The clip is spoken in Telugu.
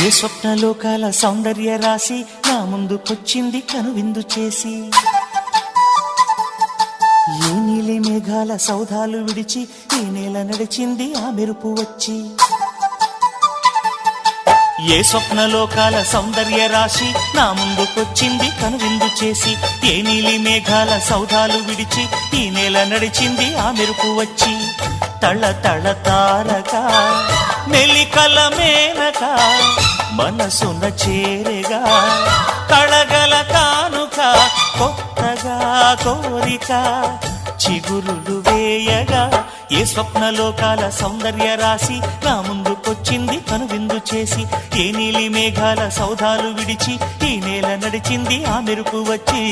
ఏ స్వప్నలోకాల సౌందర్య రాశి నా ముందుకొచ్చింది కనువిందు చేసి, ఏ నీలి మేఘాల సౌధాలు విడిచి ఈ నేల నడిచింది ఆ మెరుపు వచ్చి. ఏ స్వప్నలోకాల సౌందర్య రాశి నా ముందుకొచ్చింది కనువిందు చేసి, ఏ నీలి మేఘాల సౌధాలు విడిచి ఈ నేల నడిచింది ఆ మెరుపు వచ్చి. తళ తళ తారక మెలికల మేనక మనసున చేరగా, కళగల కానుక కొత్తగా కోరిక చిగురులు వేయగా. ఏ స్వప్నలోకాల సౌందర్య రాశి నా ముందుకొచ్చింది కనువిందు చేసి, ఏ నీలి మేఘాల సౌధాలు విడిచి ఈ నేల నడిచింది ఆ మెరుపు వచ్చి.